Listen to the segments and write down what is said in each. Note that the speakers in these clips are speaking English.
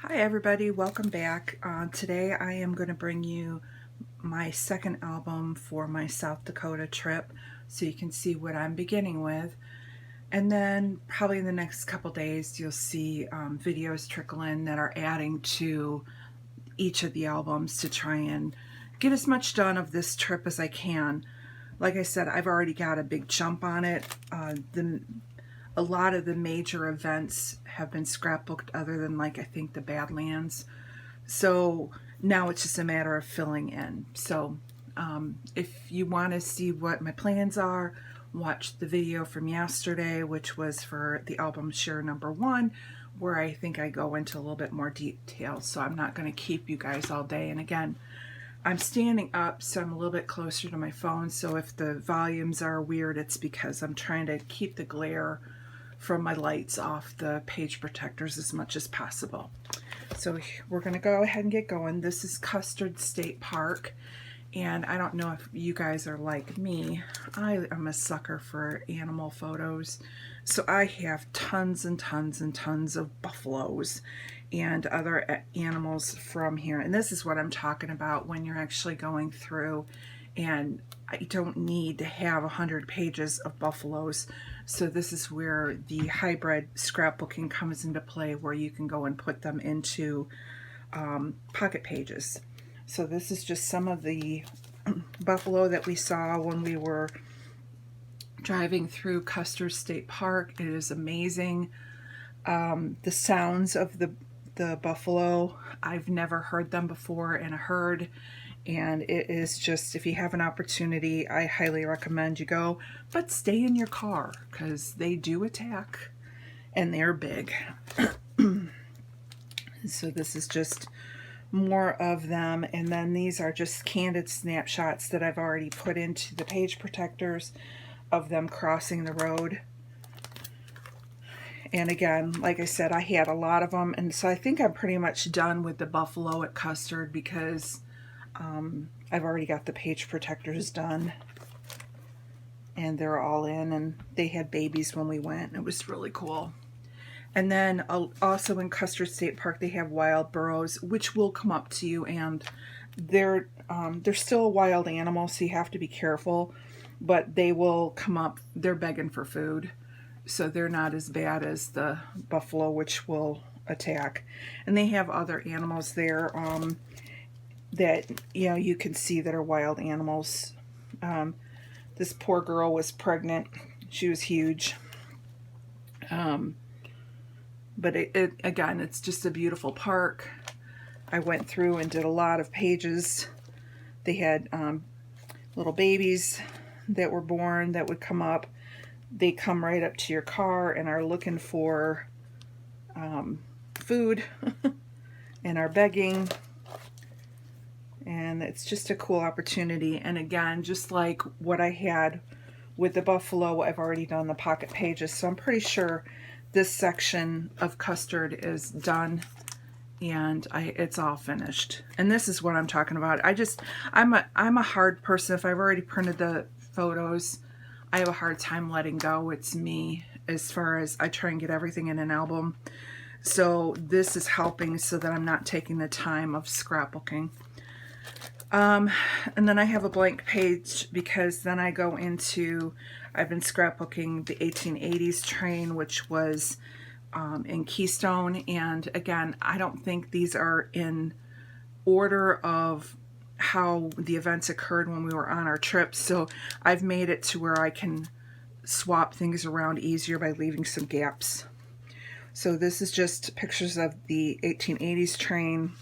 Hi everybody, welcome back. Today I am going to bring you my second album for my South Dakota trip so you can see what I'm beginning with. And then probably in the next couple days you'll see videos trickle in that are adding to each of the albums to try and get as much done of this trip as I can. Like I said, I've already got a big jump on it. A lot of the major events have been scrapbooked other than I think the Badlands. So now it's just a matter of filling in. So if you want to see what my plans are, watch the video from yesterday, which was for the album Share #1, where I think I go into a little bit more detail. So I'm not going to keep you guys all day. And again, I'm standing up, so I'm a little bit closer to my phone. So if the volumes are weird, it's because I'm trying to keep the glare from my lights off the page protectors as much as possible. So we're going to go ahead and get going. This is Custard State Park, and I don't know if you guys are like me. I am a sucker for animal photos, so I have tons and tons and tons of buffaloes and other animals from here. And this is what I'm talking about when you're actually going through, and I don't need to have 100 pages of buffaloes. So this is where the hybrid scrapbooking comes into play, where you can go and put them into pocket pages. So this is just some of the buffalo that we saw when we were driving through Custard State Park. It is amazing. The sounds of the buffalo, I've never heard them before in a herd. And it is just, if you have an opportunity, I highly recommend you go, but stay in your car because they do attack and they're big. So this is just more of them, and then these are just candid snapshots that I've already put into the page protectors of them crossing the road. And again, like I said, I had a lot of them, and so I think I'm pretty much done with the buffalo at Custard because I've already got the page protectors done, and they're all in, and they had babies when we went, and it was really cool. And then also in Custard State Park, they have wild burros, which will come up to you, and they're still a wild animal, so you have to be careful, but they will come up. They're begging for food, so they're not as bad as the buffalo, which will attack. And they have other animals there that you can see that are wild animals. This poor girl was pregnant. She was huge. But again, it's just a beautiful park. I went through and did a lot of pages. They had little babies that were born that would come up. They come right up to your car and are looking for food and are begging. And it's just a cool opportunity. And again, just like what I had with the buffalo, I've already done the pocket pages. So I'm pretty sure this section of Custard is done, and it's all finished. And this is what I'm talking about. I'm a hard person. If I've already printed the photos, I have a hard time letting go. It's me, as far as I try and get everything in an album. So this is helping so that I'm not taking the time of scrapbooking. And then I have a blank page because then I go into, I've been scrapbooking the 1880s train, which was in Keystone. And again, I don't think these are in order of how the events occurred when we were on our trip. So I've made it to where I can swap things around easier by leaving some gaps. So this is just pictures of the 1880s train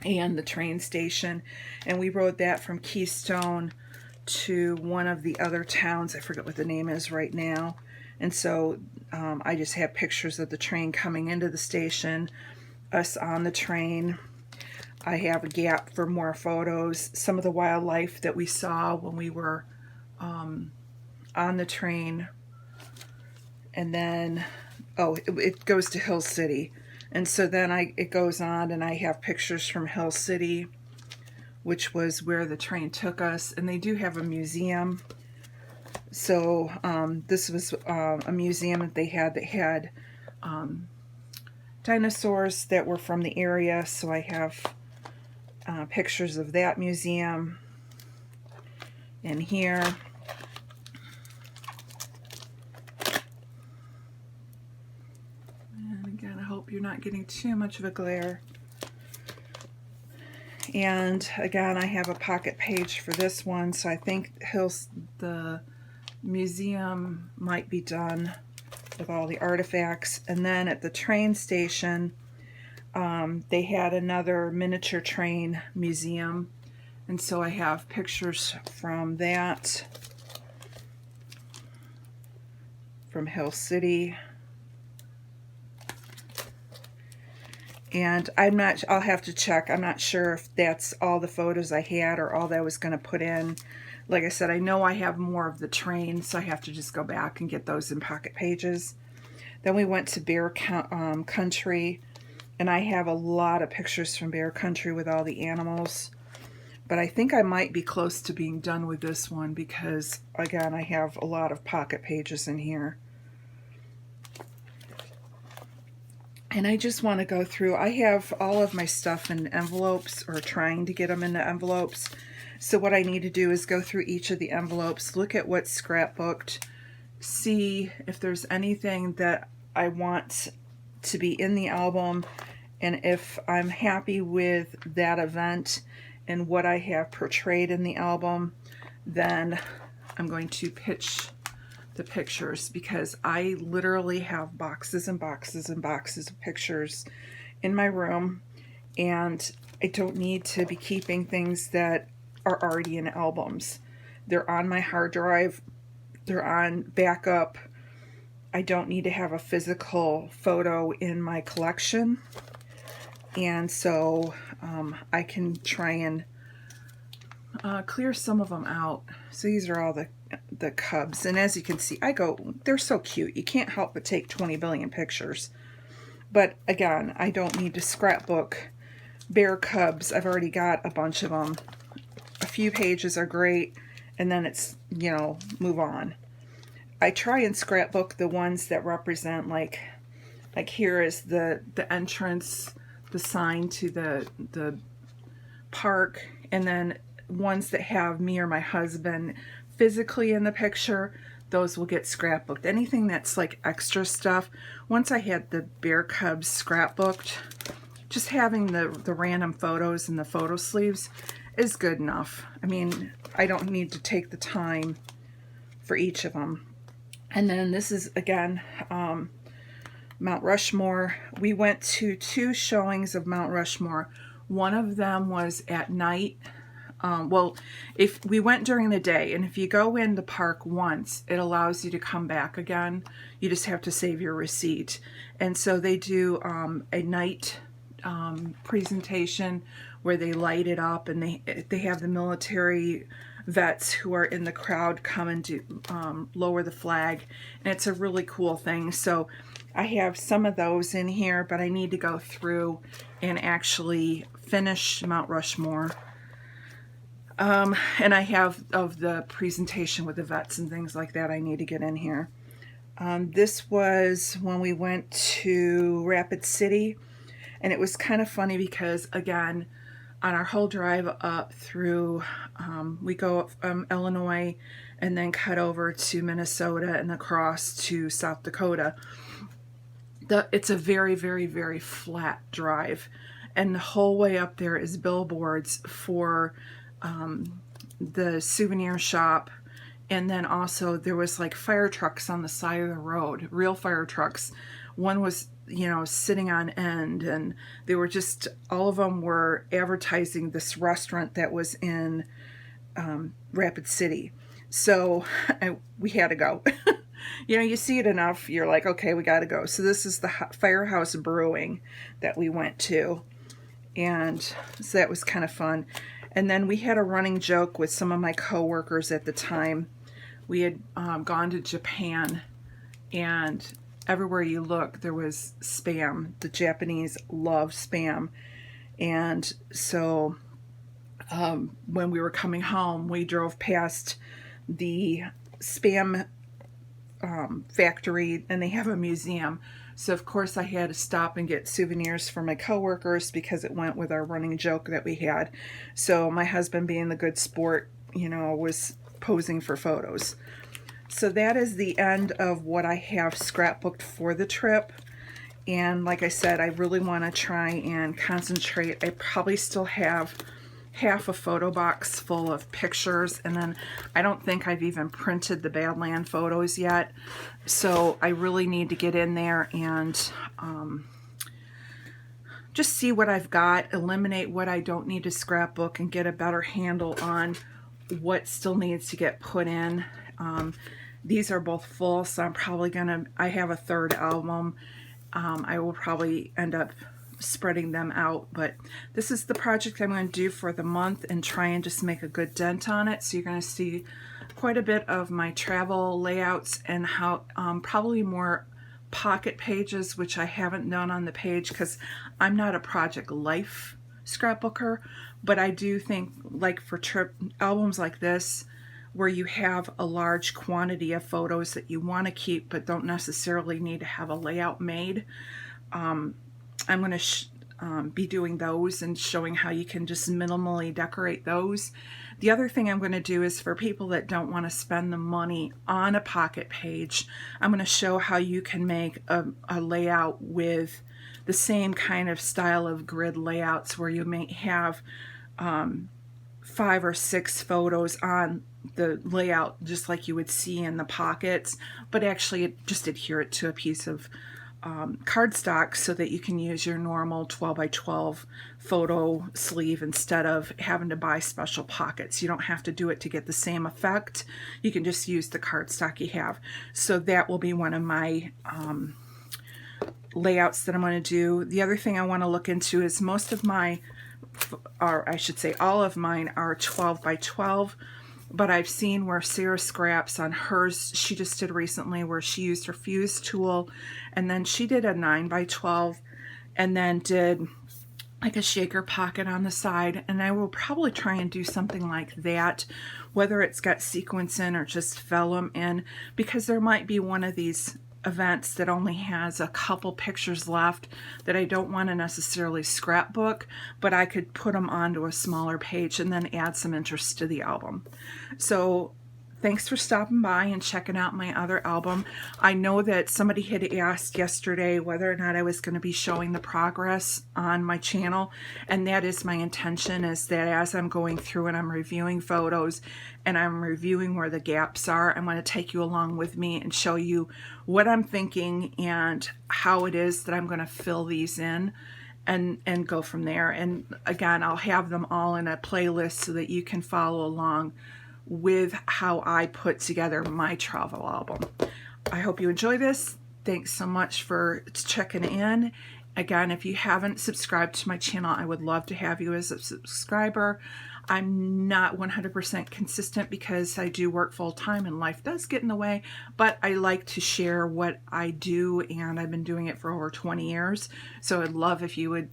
and the train station, and we rode that from Keystone to one of the other towns. I forget what the name is right now. And so I just have pictures of the train coming into the station, us on the train. I have a gap for more photos, some of the wildlife that we saw when we were on the train. And then it goes to Hill City. And so then it goes on, and I have pictures from Hill City, which was where the train took us. And they do have a museum. So this was a museum that they had dinosaurs that were from the area, so I have pictures of that museum in here. And again, I hope you're not getting too much of a glare. And again, I have a pocket page for this one, so I think the museum might be done with all the artifacts. And then at the train station, they had another miniature train museum, and so I have pictures from that, from Hill City. And I'll have to check. I'm not sure if that's all the photos I had or all that I was going to put in. Like I said, I know I have more of the train, so I have to just go back and get those in pocket pages. Then we went to Bear Country, and I have a lot of pictures from Bear Country with all the animals. But I think I might be close to being done with this one because, again, I have a lot of pocket pages in here. And I just want to go through, I have all of my stuff in envelopes, or trying to get them into envelopes. So what I need to do is go through each of the envelopes, look at what's scrapbooked, see if there's anything that I want to be in the album, and if I'm happy with that event and what I have portrayed in the album, then I'm going to pitch the pictures, because I literally have boxes and boxes and boxes of pictures in my room, and I don't need to be keeping things that are already in albums. They're on my hard drive, they're on backup. I don't need to have a physical photo in my collection, and so I can try and clear some of them out. So these are all the cubs, and as you can see, they're so cute. You can't help but take 20 billion pictures. But again, I don't need to scrapbook bear cubs. I've already got a bunch of them. A few pages are great, and then it's, move on. I try and scrapbook the ones that represent, like here is the entrance, the sign to the park, and then ones that have me or my husband physically in the picture, those will get scrapbooked. Anything that's like extra stuff, once I had the bear cubs scrapbooked, just having the random photos and the photo sleeves is good enough. I mean, I don't need to take the time for each of them. And then this is, again, Mount Rushmore. We went to 2 showings of Mount Rushmore. One of them was at night. Well, if we went during the day, and if you go in the park once, it allows you to come back again. You just have to save your receipt. And so they do a night presentation where they light it up, and they have the military vets who are in the crowd come and do lower the flag, and it's a really cool thing. So I have some of those in here, but I need to go through and actually finish Mount Rushmore. And I have of the presentation with the vets and things like that I need to get in here. This was when we went to Rapid City, and it was kind of funny because, again, on our whole drive up through, we go up from Illinois and then cut over to Minnesota and across to South Dakota. It's a very, very, very flat drive, and the whole way up there is billboards for the souvenir shop, and then also there was like fire trucks on the side of the road, real fire trucks. One was, sitting on end, and they were just, all of them were advertising this restaurant that was in Rapid City. So we had to go. You see it enough, you're like, okay, we got to go. So this is the Firehouse Brewing that we went to, and so that was kind of fun. And then we had a running joke with some of my coworkers at the time. We had gone to Japan, and everywhere you look, there was Spam. The Japanese love Spam. And so when we were coming home, we drove past the Spam factory, and they have a museum. So of course I had to stop and get souvenirs for my coworkers because it went with our running joke that we had. So my husband, being the good sport, you know, was posing for photos. So that is the end of what I have scrapbooked for the trip. And like I said, I really want to try and concentrate. I probably still have half a photo box full of pictures, and then I don't think I've even printed the Badland photos yet. So I really need to get in there and just see what I've got, eliminate what I don't need to scrapbook, and get a better handle on what still needs to get put in. These are both full, so I'm probably gonna, I have a third album. I will probably end up spreading them out, but this is the project I'm going to do for the month and try and just make a good dent on it. So you're going to see quite a bit of my travel layouts and how probably more pocket pages, which I haven't done on the page because I'm not a Project Life scrapbooker, but I do think, like for trip albums like this, where you have a large quantity of photos that you want to keep but don't necessarily need to have a layout made, I'm going to be doing those and showing how you can just minimally decorate those. The other thing I'm going to do is for people that don't want to spend the money on a pocket page, I'm going to show how you can make a layout with the same kind of style of grid layouts where you may have 5 or 6 photos on the layout just like you would see in the pockets, but actually just adhere it to a piece of cardstock so that you can use your normal 12 by 12 photo sleeve instead of having to buy special pockets. You don't have to do it to get the same effect. You can just use the cardstock you have. So that will be one of my layouts that I'm going to do. The other thing I want to look into is most of my, or I should say all of mine, are 12 by 12. But I've seen where Sarah Scraps on hers, she just did recently, where she used her fuse tool and then she did a 9 by 12 and then did like a shaker pocket on the side. And I will probably try and do something like that, whether it's got sequins in or just vellum in, because there might be one of these events that only has a couple pictures left that I don't want to necessarily scrapbook, but I could put them onto a smaller page and then add some interest to the album. So thanks for stopping by and checking out my other album. I know that somebody had asked yesterday whether or not I was going to be showing the progress on my channel, and that is my intention, is that as I'm going through and I'm reviewing photos and I'm reviewing where the gaps are, I'm going to take you along with me and show you what I'm thinking and how it is that I'm going to fill these in and go from there. And again, I'll have them all in a playlist so that you can follow along with how I put together my travel album. I hope you enjoy this. Thanks so much for checking in. Again, if you haven't subscribed to my channel, I would love to have you as a subscriber. I'm not 100% consistent because I do work full-time and life does get in the way, but I like to share what I do, and I've been doing it for over 20 years. So I'd love if you would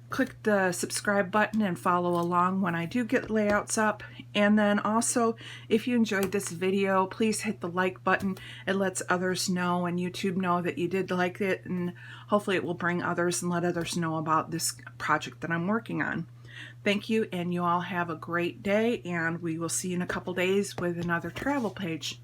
click the subscribe button and follow along when I do get layouts up. And then also, if you enjoyed this video, please hit the like button. It lets others know and YouTube know that you did like it, and hopefully it will bring others and let others know about this project that I'm working on. Thank you, and you all have a great day, and we will see you in a couple days with another travel page.